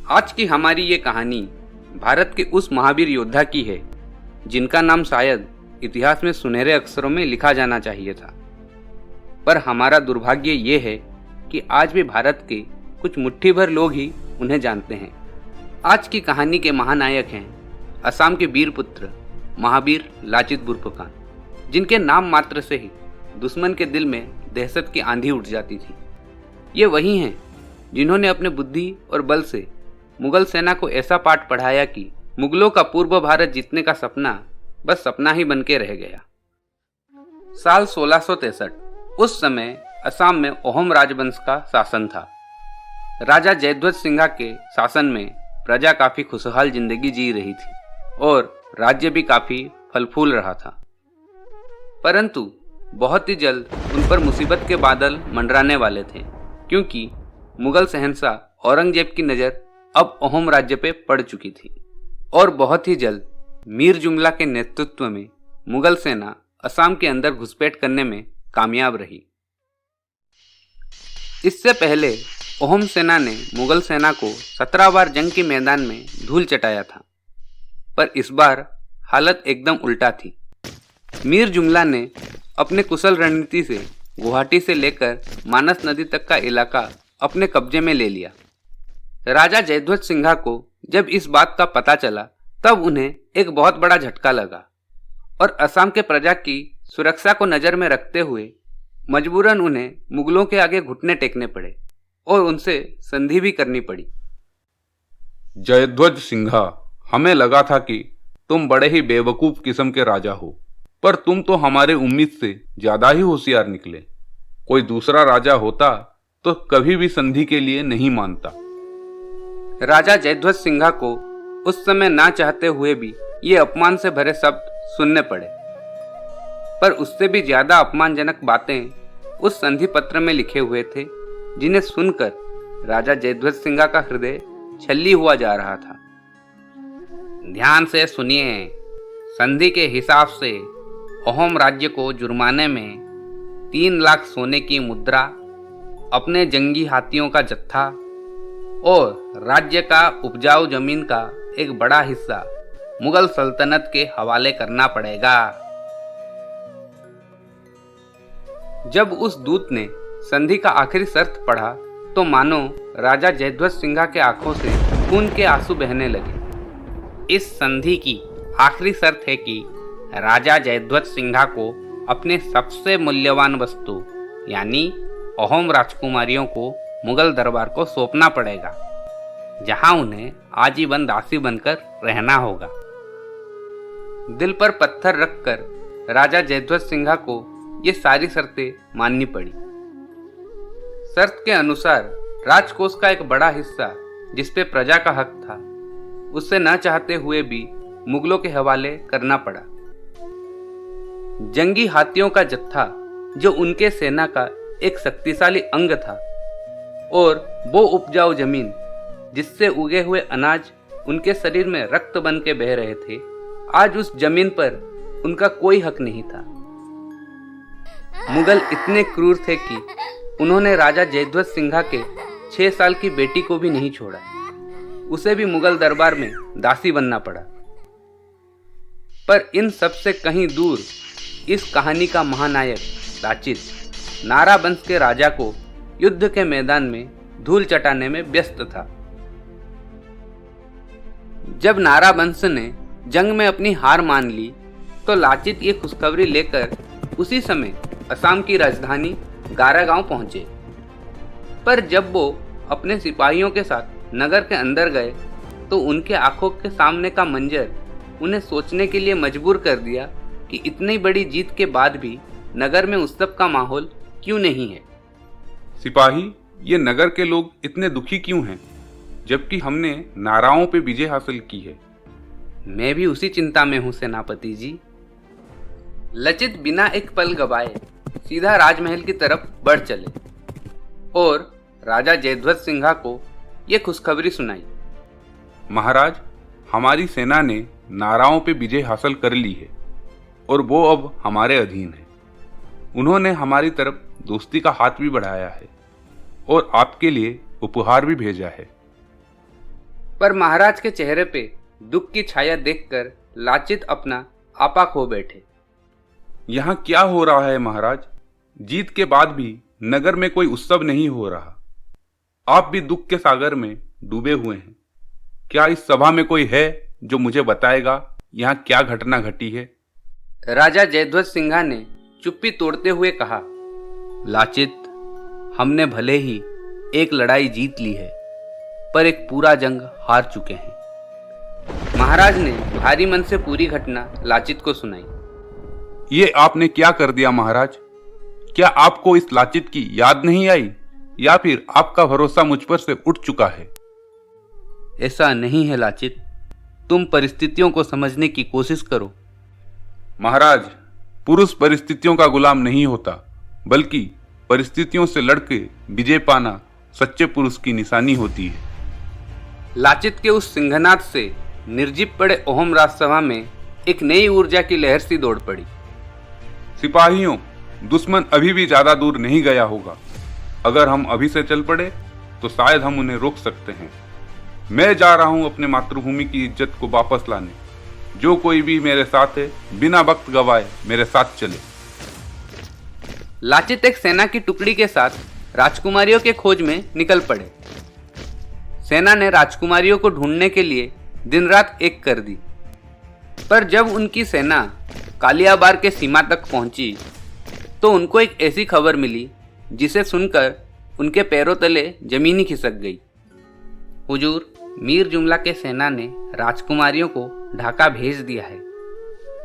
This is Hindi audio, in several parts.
आज की हमारी ये कहानी भारत के उस महावीर योद्धा की है जिनका नाम शायद इतिहास में सुनहरे अक्षरों में लिखा जाना चाहिए था। पर हमारा दुर्भाग्य ये है कि आज भी भारत के कुछ मुट्ठी भर लोग ही उन्हें जानते हैं। आज की कहानी के महानायक हैं असम के वीर पुत्र महावीर लाचित बोरफुकन, जिनके नाम मात्र से ही दुश्मन के दिल में दहशत की आंधी उठ जाती थी। ये वही हैं जिन्होंने अपने बुद्धि और बल से मुगल सेना को ऐसा पाठ पढ़ाया कि मुगलों का पूर्व भारत जीतने का सपना बस सपना ही बन के रह गया। साल 1663। उस समय असम में अहोम राजवंश का शासन था। राजा जयध्वज सिंघा के शासन में प्रजा काफी खुशहाल जिंदगी जी रही थी और राज्य भी काफी फल फूल रहा था। परंतु बहुत ही जल्द उन पर मुसीबत के बादल मंडराने वाले थे, क्योंकि मुगल शहंशाह औरंगजेब की नज़र अब अहोम राज्य पे पड़ चुकी थी और बहुत ही जल्द मीर जुमला के नेतृत्व में मुगल सेना असम के अंदर घुसपैठ करने में कामयाब रही। इससे पहले अहोम सेना ने मुगल सेना को 17 बार जंग के मैदान में धूल चटाया था, पर इस बार हालत एकदम उल्टा थी। मीर जुमला ने अपने कुशल रणनीति से गुवाहाटी से लेकर मानस नदी तक का इलाका अपने कब्जे में ले लिया। राजा जयध्वज सिंघा को जब इस बात का पता चला तब उन्हें एक बहुत बड़ा झटका लगा और असम के प्रजा की सुरक्षा को नज़र में रखते हुए मजबूरन उन्हें मुगलों के आगे घुटने टेकने पड़े और उनसे संधि भी करनी पड़ी। जयध्वज सिंघा, हमें लगा था कि तुम बड़े ही बेवकूफ किस्म के राजा हो, पर तुम तो हमारे उम्मीद से ज्यादा ही होशियार निकले। कोई दूसरा राजा होता तो कभी भी संधि के लिए नहीं मानता। राजा जयध्वज सिंघा को उस समय ना चाहते हुए भी ये अपमान से भरे शब्द सुनने पड़े, पर उससे भी ज्यादा अपमानजनक बातें उस संधि पत्र में लिखे हुए थे, जिन्हें सुनकर राजा जयध्वज सिंघा का हृदय छल्ली हुआ जा रहा था। ध्यान से सुनिए। संधि के हिसाब से अहोम राज्य को जुर्माने में 3 लाख सोने की मुद्रा, अपने जंगी हाथियों का जत्था और राज्य का उपजाऊ जमीन का एक बड़ा हिस्सा मुगल सल्तनत के हवाले करना पड़ेगा। जब उस दूत ने संधि का आखिरी शर्त पढ़ा तो मानो राजा जयध्वज सिंघा के आंखों से खून के आंसू बहने लगे। इस संधि की आखिरी शर्त है कि राजा जयध्वज सिंघा को अपने सबसे मूल्यवान वस्तु यानी अहोम राजकुमारियों को मुगल दरबार को सौंपना पड़ेगा, जहां उन्हें आजीवन दासी बनकर रहना होगा। दिल पर पत्थर रखकर राजा जयध्वज सिंघा को ये सारी शर्तें माननी पड़ी। शर्त के अनुसार राजकोष का एक बड़ा हिस्सा जिस पे प्रजा का हक था, उससे न चाहते हुए भी मुगलों के हवाले करना पड़ा। जंगी हाथियों का जत्था जो उनके सेना का एक शक्तिशाली अंग था और वो उपजाऊ जमीन जिससे उगे हुए अनाज उनके शरीर में रक्त बन के बह रहे थे, आज उस जमीन पर उनका कोई हक नहीं था। मुगल इतने क्रूर थे कि उन्होंने राजा जयध्वज सिंघा के 6 साल की बेटी को भी नहीं छोड़ा। उसे भी मुगल दरबार में दासी बनना पड़ा। पर इन सब से कहीं दूर इस कहानी का महानायक लाचित नारा वंश के राजा को युद्ध के मैदान में धूल चटाने में व्यस्त था। जब नारा वंश ने जंग में अपनी हार मान ली तो लाचित ये खुशखबरी लेकर उसी समय असम की राजधानी गारागांव पहुंचे। पर जब वो अपने सिपाहियों के साथ नगर के अंदर गए तो उनके आंखों के सामने का मंजर उन्हें सोचने के लिए मजबूर कर दिया कि इतनी बड़ी जीत के बाद भी नगर में उत्सव का माहौल क्यों नहीं है। सिपाही, ये नगर के लोग इतने दुखी क्यों हैं, जबकि हमने नाराओं पे विजय हासिल की है? मैं भी उसी चिंता में हूँ सेनापति जी। लचित बिना एक पल गवाए सीधा राजमहल की तरफ बढ़ चले और राजा जयध्वज सिंघा को ये खुशखबरी सुनाई। महाराज, हमारी सेना ने नाराओं पे विजय हासिल कर ली है और वो अब हमारे अधीन है। उन्होंने हमारी तरफ दोस्ती का हाथ भी बढ़ाया है और आपके लिए उपहार भी भेजा है। पर महाराज के चेहरे पे दुख की छाया देखकर लाचित अपना आपा खो बैठे। यहाँ क्या हो रहा है महाराज? जीत के बाद भी नगर में कोई उत्सव नहीं हो रहा। आप भी दुख के सागर में डूबे हुए हैं। क्या इस सभा में कोई है जो मुझे बताएगा यहाँ क्या घटना घटी है? राजा जयध्वज सिंघा ने चुप्पी तोड़ते हुए कहा, लाचित, हमने भले ही एक लड़ाई जीत ली है, पर एक पूरा जंग हार चुके हैं। महाराज ने भारी मन से पूरी घटना लाचित को सुनाई। ये आपने क्या कर दिया महाराज? क्या आपको इस लाचित की याद नहीं आई, या फिर आपका भरोसा मुझ पर से उठ चुका है? ऐसा नहीं है लाचित, तुम परिस्थितियों को समझने की कोशिश करो। महाराज, पुरुष परिस्थितियों का गुलाम नहीं होता, बल्कि परिस्थितियों से लड़के विजय पाना सच्चे पुरुष की निशानी होती है। लाचित के उस सिंहनाद से निर्जीव पड़े ओहम राजसभा में एक नई ऊर्जा की लहर सी दौड़ पड़ी। सिपाहियों, दुश्मन अभी भी ज्यादा दूर नहीं गया होगा। अगर हम अभी से चल पड़े तो शायद हम उन्हें रोक सकते हैं। मैं जा रहा हूं अपने मातृभूमि की इज्जत को वापस लाने। जो कोई भी मेरे साथ है, बिना वक्त गवाए मेरे साथ चले। लाचित एक सेना की टुकड़ी के साथ राजकुमारियों के खोज में निकल पड़े। सेना ने राजकुमारियों को ढूंढने के लिए दिन रात एक कर दी, पर जब उनकी सेना कालियाबार के सीमा तक पहुंची तो उनको एक ऐसी खबर मिली जिसे सुनकर उनके पैरों तले जमीन ही खिसक गई। हुजूर, मीर जुमला के सेना ने राजकुमारियों को ढाका भेज दिया है।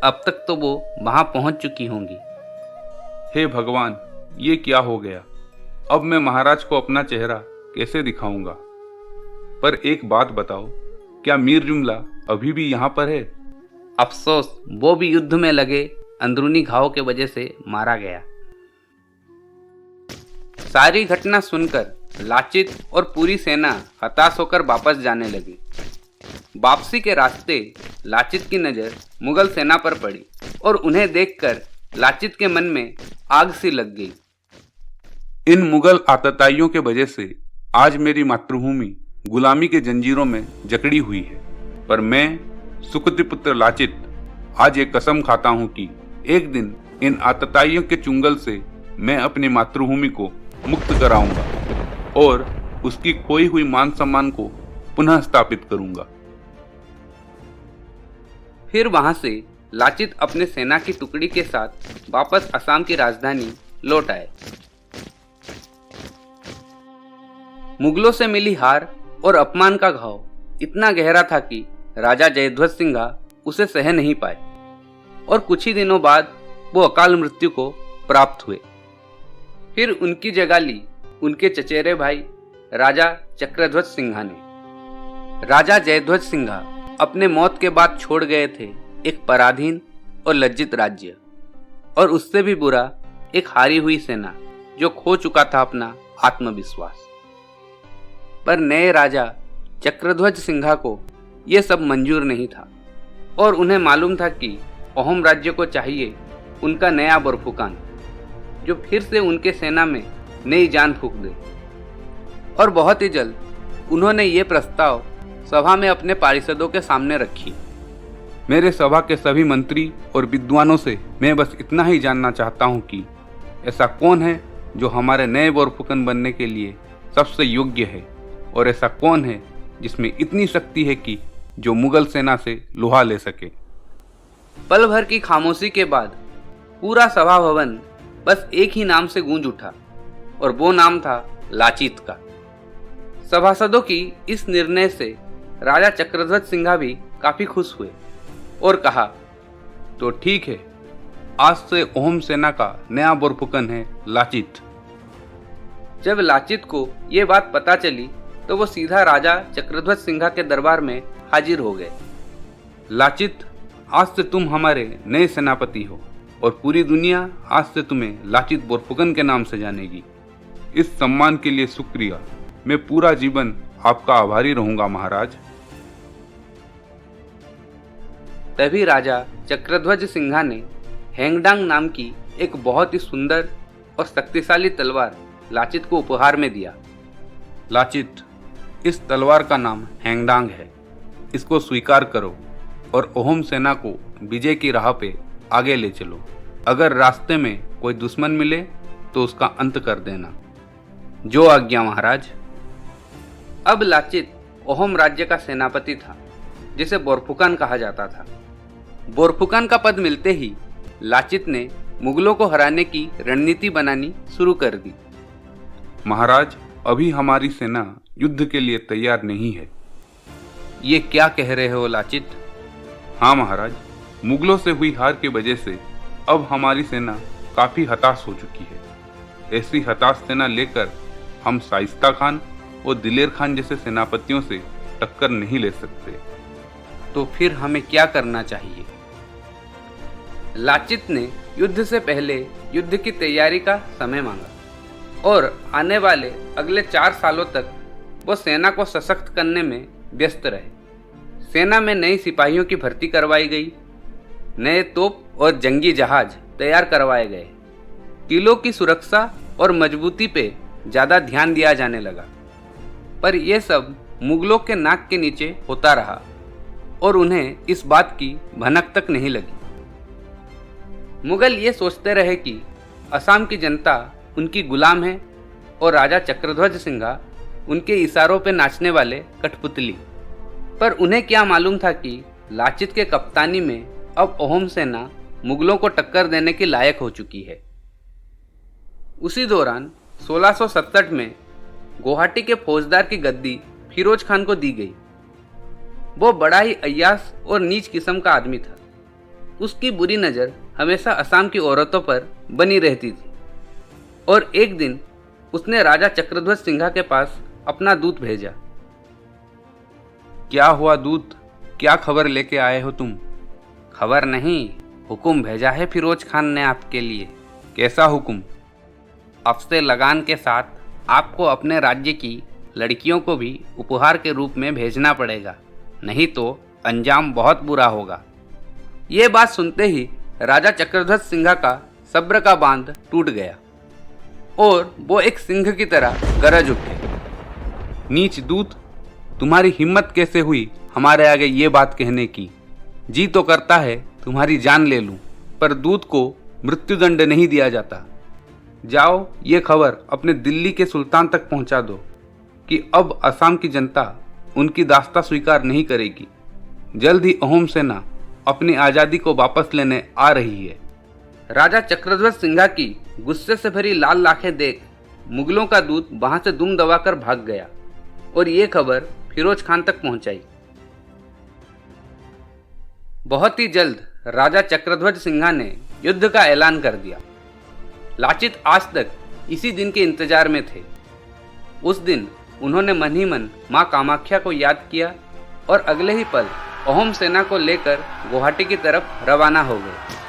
अब तक तो वो वहां पहुंच चुकी होंगी। हे भगवान, ये क्या हो गया? अब मैं महाराज को अपना चेहरा कैसे दिखाऊंगा? पर एक बात बताओ, क्या मीर जुमला अभी भी यहाँ पर है? अफसोस, वो भी युद्ध में लगे अंदरूनी घावों के वजह से मारा गया। सारी घटना सुनकर लाचित और पूरी सेना हताश होकर वापस जाने लगी। वापसी के रास्ते लाचित की नजर मुगल सेना पर पड़ी और उन्हें देखकर लाचित के मन में आग सी लग गई। इन मुगल आतताइयों के वजह से आज मेरी मातृभूमि गुलामी के जंजीरों में जकड़ी हुई है। पर मैं सुकृतिपुत्र लाचित आज एक कसम खाता हूं कि एक दिन इन आतताइयों के चुंगल से मैं अपनी मातृभूमि को मुक्त कराऊंगा और उसकी खोई हुई मान सम्मान को पुनः स्थापित करूंगा। फिर वहां से लाचित अपने सेना की टुकड़ी के साथ वापस असम की राजधानी लौट आए। मुगलों से मिली हार और अपमान का घाव इतना गहरा था कि राजा जयध्वज सिंघा उसे सह नहीं पाए और कुछ ही दिनों बाद वो अकाल मृत्यु को प्राप्त हुए। फिर उनकी जगह ली उनके चचेरे भाई राजा चक्रध्वज सिंघा ने। राजा जयध्वज सिंघा अपने मौत के बाद छोड़ गए थे एक पराधीन और लज्जित राज्य, और उससे भी बुरा एक हारी हुई सेना जो खो चुका था अपना आत्मविश्वास। पर नए राजा चक्रध्वज सिंघा को यह सब मंजूर नहीं था और उन्हें मालूम था कि अहोम राज्य को चाहिए उनका नया बरफुकान, जो फिर से उनके सेना में नई जान फूंक दे। और बहुत ही जल्द उन्होंने ये प्रस्ताव सभा में अपने पार्षदों के सामने रखी। मेरे सभा के सभी मंत्री और विद्वानों से मैं बस इतना ही जानना चाहता हूँ कि ऐसा कौन है जो हमारे नए बरफुकन बनने के लिए सबसे योग्य है, और ऐसा कौन है जिसमें इतनी शक्ति है कि जो मुगल सेना से लोहा ले सके। पल भर की खामोशी के बाद पूरा सभा भवन बस एक ही नाम से गूंज उठा, और वो नाम था लाचित का। सभासदों की इस निर्णय से राजा चक्रध्वज सिंघा भी काफी खुश हुए और कहा, तो ठीक है, आज से अहोम सेना का नया बरफुकन है लाचित। जब लाचित को ये बात पता चली तो वो सीधा राजा चक्रध्वज सिंघा के दरबार में हाजिर हो गए। लाचित, आज से तुम हमारे नए सेनापति हो और पूरी दुनिया आज से तुम्हें लाचित बोरफुकन के नाम से जानेगी। इस सम्मान के लिए शुक्रिया। मैं पूरा जीवन आपका आभारी रहूंगा महाराज। तभी राजा चक्रध्वज सिंघा ने हेंगडांग नाम की एक बहुत ही सुंदर और शक्तिशाली तलवार लाचित को उपहार में दिया। लाचित, इस तलवार का नाम हैंगडांग है। इसको स्वीकार करो और अहोम सेना को विजय की राह पे आगे ले चलो। अगर रास्ते में कोई दुश्मन मिले तो उसका अंत कर देना। जो आज्ञा महाराज। अब लाचित अहोम राज्य का सेनापति था, जिसे बोरफुकन कहा जाता था। बोरफुकन का पद मिलते ही लाचित ने मुगलों को हराने की रणनीति बनानी शुरू कर दी। महाराज, अभी हमारी सेना युद्ध के लिए तैयार नहीं है। ये क्या कह रहे हो लाचित? हाँ महाराज, मुगलों से हुई हार की वजह से अब हमारी सेना काफी हताश हो चुकी है। ऐसी हताश सेना लेकर हम शाइस्ता खान और दिलेर खान जैसे सेनापतियों से टक्कर नहीं ले सकते। तो फिर हमें क्या करना चाहिए? लाचित ने युद्ध से पहले युद्ध की तैयारी का समय मांगा और आने वाले अगले 4 सालों तक वो सेना को सशक्त करने में व्यस्त रहे। सेना में नई सिपाहियों की भर्ती करवाई गई, नए तोप और जंगी जहाज तैयार करवाए गए, किलों की सुरक्षा और मजबूती पे ज़्यादा ध्यान दिया जाने लगा। पर यह सब मुगलों के नाक के नीचे होता रहा और उन्हें इस बात की भनक तक नहीं लगी। मुगल ये सोचते रहे कि असम की जनता उनकी गुलाम है और राजा चक्रध्वज सिंघा उनके इशारों पे नाचने वाले कठपुतली। पर उन्हें क्या मालूम था कि लाचित के कप्तानी में अब अहोम सेना मुगलों को टक्कर देने के लायक हो चुकी है। उसी दौरान 1667 में गुवाहाटी के फौजदार की गद्दी फिरोज खान को दी गई। वो बड़ा ही अय्याश और नीच किस्म का आदमी था। उसकी बुरी नज़र हमेशा असम की औरतों पर बनी रहती थी और एक दिन उसने राजा चक्रध्वज सिंघा के पास अपना दूत भेजा। क्या हुआ दूत? क्या खबर लेके आए हो तुम? खबर नहीं, हुक्म भेजा है फिरोज खान ने आपके लिए। कैसा हुक्म? अफ्से लगान के साथ आपको अपने राज्य की लड़कियों को भी उपहार के रूप में भेजना पड़ेगा, नहीं तो अंजाम बहुत बुरा होगा। ये बात सुनते ही राजा चक्रध्वज सिंघा का सब्र का बांध टूट गया और वो एक सिंह की तरह गरज उठे। नीच दूत, तुम्हारी हिम्मत कैसे हुई हमारे आगे ये बात कहने की? जी तो करता है तुम्हारी जान ले लूं, पर दूत को मृत्युदंड नहीं दिया जाता। जाओ ये खबर अपने दिल्ली के सुल्तान तक पहुंचा दो कि अब असम की जनता उनकी दास्ता स्वीकार नहीं करेगी। जल्द ही अहोम सेना अपनी आज़ादी को वापस लेने आ रही है। राजा चक्रध्वज सिंघा की गुस्से से भरी लाल आंखें देख मुगलों का दूत वहां से दुम दबाकर भाग गया और ये खबर फिरोज खान तक पहुंचाई। बहुत ही जल्द राजा चक्रध्वज सिंघा ने युद्ध का ऐलान कर दिया। लाचित आज तक इसी दिन के इंतजार में थे। उस दिन उन्होंने मन ही मन मां कामाख्या को याद किया और अगले ही पल अहोम सेना को लेकर गुवाहाटी की तरफ रवाना हो गए।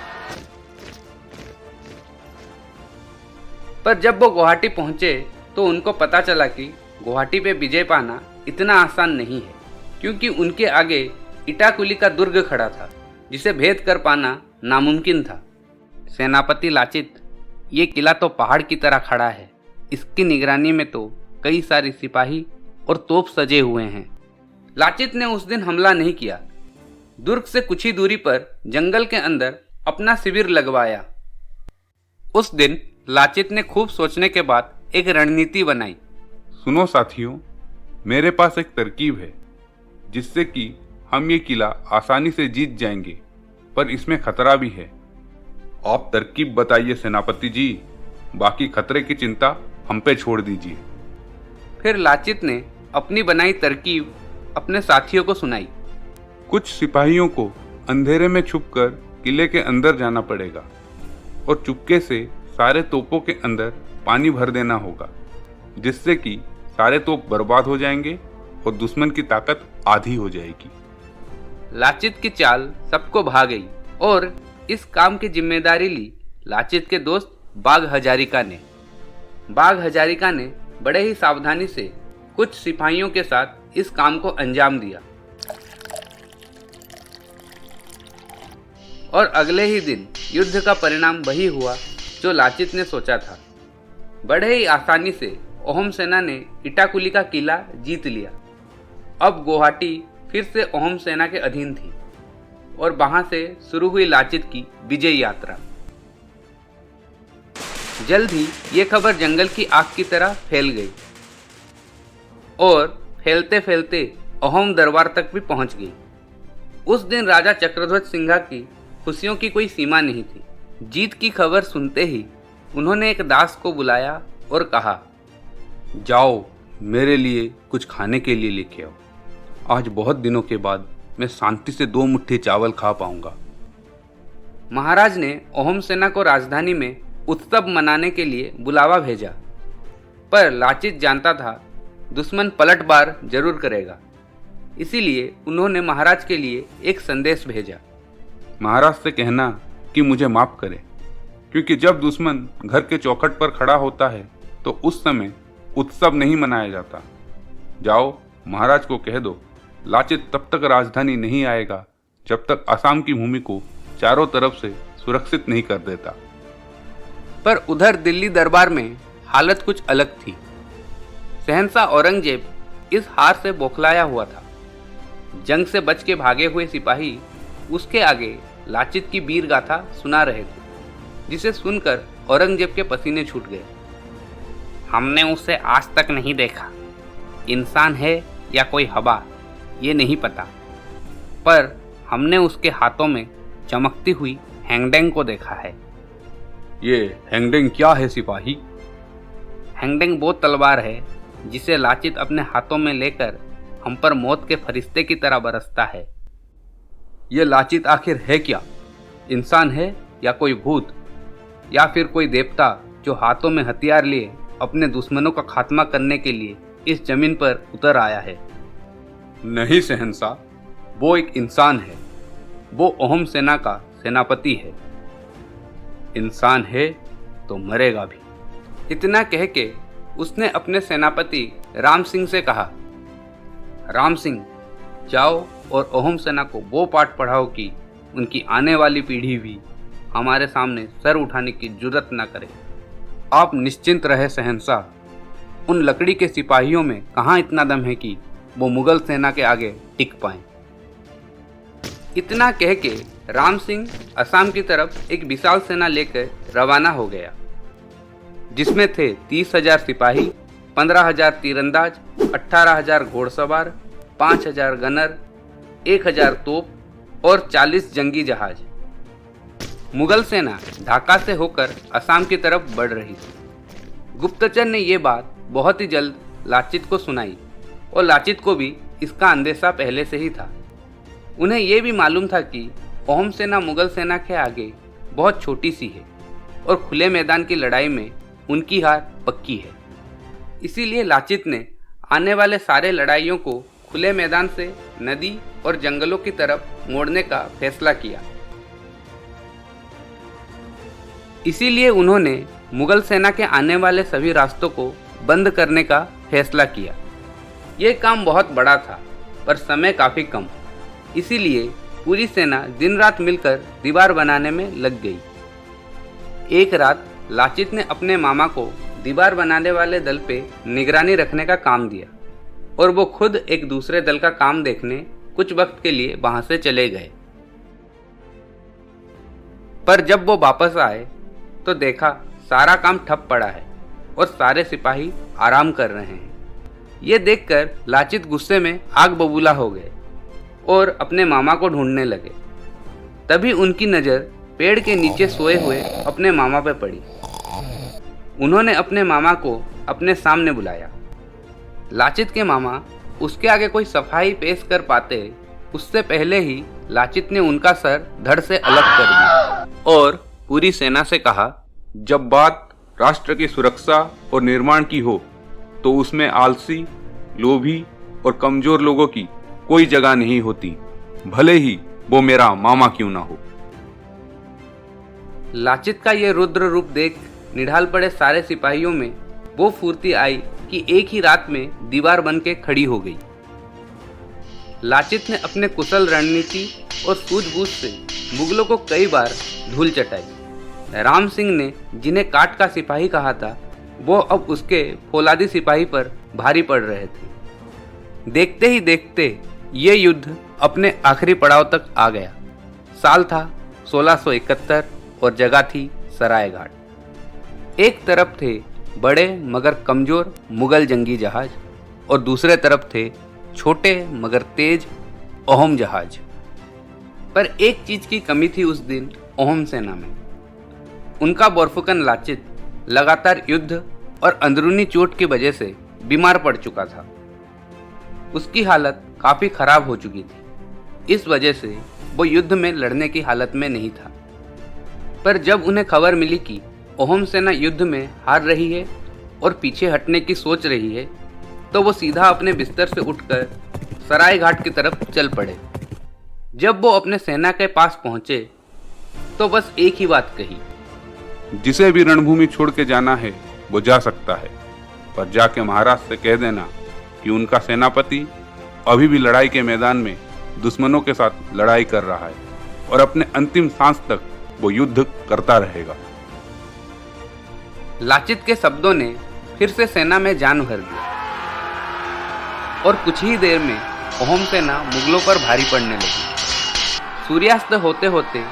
पर जब वो गुवाहाटी पहुंचे तो उनको पता चला कि गुवाहाटी पे विजय पाना इतना आसान नहीं है, क्योंकि उनके आगे इटाकुली का दुर्ग खड़ा था जिसे भेद कर पाना नामुमकिन था। सेनापति लाचित, ये किला तो पहाड़ की तरह खड़ा है, इसकी निगरानी में तो कई सारे सिपाही और तोप सजे हुए हैं। लाचित ने उस दिन हमला नहीं किया। दुर्ग से कुछ ही दूरी पर जंगल के अंदर अपना शिविर लगवाया। उस दिन लाचित ने खूब सोचने के बाद एक रणनीति बनाई। सुनो साथियों, मेरे पास एक तरकीब है जिससे कि हम ये किला आसानी से जीत जाएंगे, पर इसमें खतरा भी है। आप तरकीब बताइए सेनापति जी, बाकी खतरे की चिंता हम पे छोड़ दीजिए। फिर लाचित ने अपनी बनाई तरकीब अपने साथियों को सुनाई। कुछ सिपाहियों को अंधेरे में छुपकर किले के अंदर जाना पड़ेगा और चुपके से सारे तोपों के अंदर पानी भर देना होगा, जिससे कि सारे तोप बर्बाद हो जाएंगे और दुश्मन की ताकत आधी हो जाएगी। लाचित की चाल सबको भा गई और इस काम की जिम्मेदारी ली लाचित के दोस्त बाघ हजारिका ने। बाघ हजारिका ने बड़े ही सावधानी से कुछ सिपाहियों के साथ इस काम को अंजाम दिया और अगले ही दिन युद्ध का परिणाम वही हुआ जो लाचित ने सोचा था। बड़े ही आसानी से अहोम सेना ने इटाकुली का किला जीत लिया। अब गुवाहाटी फिर से अहोम सेना के अधीन थी और वहां से शुरू हुई लाचित की विजय यात्रा। जल्द ही ये खबर जंगल की आग की तरह फैल गई और फैलते फैलते अहोम दरबार तक भी पहुंच गई। उस दिन राजा चक्रध्वज सिंघा की खुशियों की कोई सीमा नहीं थी। जीत की खबर सुनते ही उन्होंने एक दास को बुलाया और कहा, जाओ मेरे लिए कुछ खाने के लिए लेके आओ। आज बहुत दिनों के बाद मैं शांति से 2 मुट्ठी चावल खा पाऊंगा। महाराज ने अहोम सेना को राजधानी में उत्सव मनाने के लिए बुलावा भेजा, पर लाचित जानता था दुश्मन पलटवार जरूर करेगा। इसीलिए उन्होंने महाराज के लिए एक संदेश भेजा। महाराज से कहना कि मुझे माफ करे, क्योंकि जब दुश्मन घर के चौखट पर खड़ा होता है तो उस समय उत्सव नहीं मनाया जाता। जाओ महाराज को कह दो, लाचित तब तक राजधानी नहीं आएगा जब तक असम की भूमि को चारों तरफ से सुरक्षित नहीं कर देता। पर उधर दिल्ली दरबार में हालत कुछ अलग थी। शहंशाह औरंगजेब इस हार से बौखलाया हुआ था। जंग से बच के भागे हुए सिपाही उसके आगे लाचित की वीर गाथा सुना रहे थे, जिसे सुनकर औरंगजेब के पसीने छूट गए। हमने उसे आज तक नहीं देखा, इंसान है या कोई हवा ये नहीं पता, पर हमने उसके हाथों में चमकती हुई हैंगडेंग को देखा है। ये हैंगडेंग क्या है सिपाही? हैंगडेंग वो तलवार है जिसे लाचित अपने हाथों में लेकर हम पर मौत के फरिश्ते की तरह बरसता है। ये लाचित आखिर है क्या? इंसान है या कोई भूत, या फिर कोई देवता जो हाथों में हथियार लिए अपने दुश्मनों का खात्मा करने के लिए इस जमीन पर उतर आया है? नहीं शहंशाह, वो एक इंसान है। वो अहोम सेना का सेनापति है। इंसान है तो मरेगा भी। इतना कह के उसने अपने सेनापति राम सिंह से कहा, राम सिंह, जाओ और अहोम सेना को वो पाठ पढ़ाओ कि उनकी आने वाली पीढ़ी भी हमारे सामने सर उठाने की जुर्रत न करे। आप निश्चिंत रहे शहंशाह, उन लकड़ी के सिपाहियों में कहाँ इतना दम है कि वो मुगल सेना के आगे टिक पाएं। इतना कह के राम सिंह असम की तरफ एक विशाल सेना लेकर रवाना हो गया, जिसमें थे 30,000 सिपाही, 15,000 तीरंदाज, 18,000 घोड़सवार, 5,000 गनर, 1,000 तोप और 40 जंगी जहाज। मुगल सेना ढाका से होकर असम की तरफ बढ़ रही थी। गुप्तचर ने ये बात बहुत ही जल्द लाचित को सुनाई और लाचित को भी इसका अंदेशा पहले से ही था। उन्हें यह भी मालूम था कि अहोम सेना मुगल सेना के आगे बहुत छोटी सी है और खुले मैदान की लड़ाई में उनकी हार पक्की है। इसीलिए लाचित ने आने वाले सारे लड़ाइयों को खुले मैदान से नदी और जंगलों की तरफ मोड़ने का फैसला किया। इसीलिए उन्होंने मुगल सेना के आने वाले सभी रास्तों को बंद करने का फैसला किया। यह काम बहुत बड़ा था, पर समय काफ़ी कम, इसीलिए पूरी सेना दिन रात मिलकर दीवार बनाने में लग गई। एक रात लाचित ने अपने मामा को दीवार बनाने वाले दल पे निगरानी रखने का काम दिया और वो खुद एक दूसरे दल का काम देखने कुछ वक्त के लिए वहां से चले गए। पर जब वो वापस आए तो देखा सारा काम ठप पड़ा है और सारे सिपाही आराम कर रहे हैं। ये देखकर लाचित गुस्से में आग बबूला हो गए और अपने मामा को ढूंढने लगे। तभी उनकी नज़र पेड़ के नीचे सोए हुए अपने मामा पे पड़ी। उन्होंने अपने मामा को अपने सामने बुलाया। लाचित के मामा उसके आगे कोई सफाई पेश कर पाते उससे पहले ही लाचित ने उनका सर धड़ से अलग कर दिया और पूरी सेना से कहा, जब बात राष्ट्र की सुरक्षा और निर्माण की हो तो उसमें आलसी, लोभी और कमजोर लोगों की कोई जगह नहीं होती, भले ही वो मेरा मामा क्यों ना हो। लाचित का ये रुद्र रूप देख निढाल पड़े सारे सिपाहियों में वो फुर्ती आई कि एक ही रात में दीवार बन के खड़ी हो गई। लाचित ने अपने कुशल रणनीति और सूझबूझ से मुगलों को कई बार धूल चटाई। राम सिंह ने जिन्हें काट का सिपाही कहा था, वो अब उसके फौलादी सिपाही पर भारी पड़ रहे थे। देखते ही देखते ये युद्ध अपने आखिरी पड़ाव तक आ गया। साल था 1671 और जगह थी सरायघाट। एक तरफ थे बड़े मगर कमजोर मुगल जंगी जहाज और दूसरे तरफ थे छोटे मगर तेज अहोम जहाज। पर एक चीज की कमी थी उस दिन अहोम सेना में। उनका बोरफुकन लाचित लगातार युद्ध और अंदरूनी चोट की वजह से बीमार पड़ चुका था। उसकी हालत काफी खराब हो चुकी थी। इस वजह से वो युद्ध में लड़ने की हालत में नहीं था। पर जब उन्हें खबर मिली कि अहोम सेना युद्ध में हार रही है और पीछे हटने की सोच रही है, तो वो सीधा अपने बिस्तर से उठकर सरायघाट की तरफ चल पड़े। जब वो अपने सेना के पास पहुंचे तो बस एक ही बात कही, जिसे भी रणभूमि छोड़ के जाना है वो जा सकता है, पर जाके महाराज से कह देना कि उनका सेनापति अभी भी लड़ाई के मैदान में दुश्मनों के साथ लड़ाई कर रहा है और अपने अंतिम सांस तक वो युद्ध करता रहेगा। लाचित के शब्दों ने फिर से सेना में जान भर दी और कुछ ही देर में अहोम सेना मुगलों पर भारी पड़ने लगी। सूर्यास्त होते होते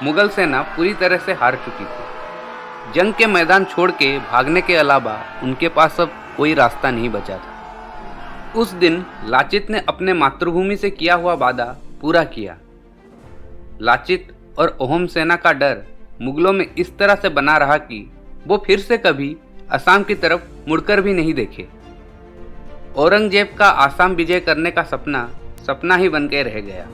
मुगल सेना पूरी तरह से हार चुकी थी। जंग के मैदान छोड़ के भागने के अलावा उनके पास अब कोई रास्ता नहीं बचा था। उस दिन लाचित ने अपने मातृभूमि से किया हुआ वादा पूरा किया। लाचित और अहोम सेना का डर मुगलों में इस तरह से बना रहा कि वो फिर से कभी असम की तरफ मुड़कर भी नहीं देखे। औरंगजेब का असम विजय करने का सपना सपना ही बन के रह गया।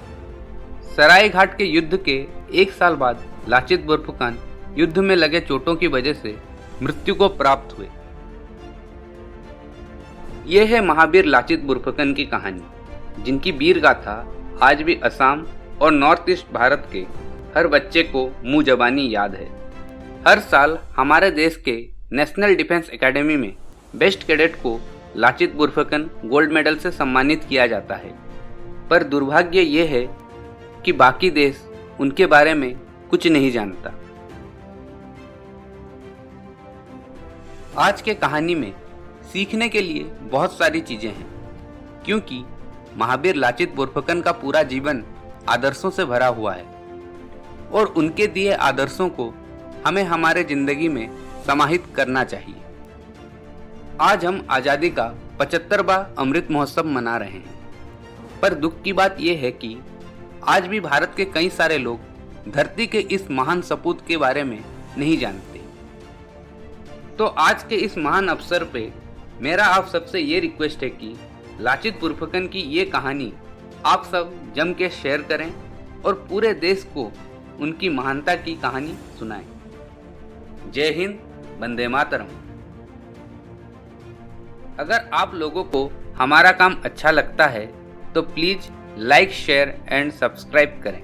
सरायघाट के युद्ध के एक साल बाद लाचित बोरफुकन युद्ध में लगे चोटों की वजह से मृत्यु को प्राप्त हुए। यह है महावीर लाचित बोरफुकन की कहानी, जिनकी वीर गाथा आज भी असम और नॉर्थ ईस्ट भारत के हर बच्चे को मुंह जबानी याद है। हर साल हमारे देश के नेशनल डिफेंस एकेडमी में बेस्ट कैडेट को लाचित बोरफुकन गोल्ड मेडल से सम्मानित किया जाता है। पर दुर्भाग्य ये है कि बाकी देश उनके बारे में कुछ नहीं जानता। आज के कहानी में सीखने के लिए बहुत सारी चीजें हैं, क्योंकि महावीर लाचित बोरफुकन का पूरा जीवन आदर्शों से भरा हुआ है और उनके दिए आदर्शों को हमें हमारे जिंदगी में समाहित करना चाहिए। आज हम आज़ादी का 75वां अमृत महोत्सव मना रहे हैं, पर दुख की बात यह है कि आज भी भारत के कई सारे लोग धरती के इस महान सपूत के बारे में नहीं जानते। तो आज के इस महान अवसर पे मेरा आप सबसे ये रिक्वेस्ट है कि लाचित बोरफुकन की ये कहानी आप सब जम के शेयर करें और पूरे देश को उनकी महानता की कहानी सुनाएं। जय हिंद, वंदे मातरम। अगर आप लोगों को हमारा काम अच्छा लगता है तो please like, share and subscribe करें।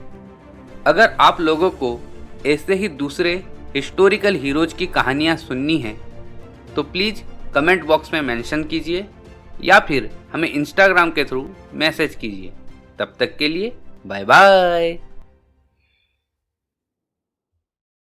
अगर आप लोगों को ऐसे ही दूसरे हिस्टोरिकल हीरोज की कहानियां सुननी हैं तो प्लीज कमेंट बॉक्स में मेंशन कीजिए या फिर हमें इंस्टाग्राम के थ्रू मैसेज कीजिए। तब तक के लिए बाय बाय।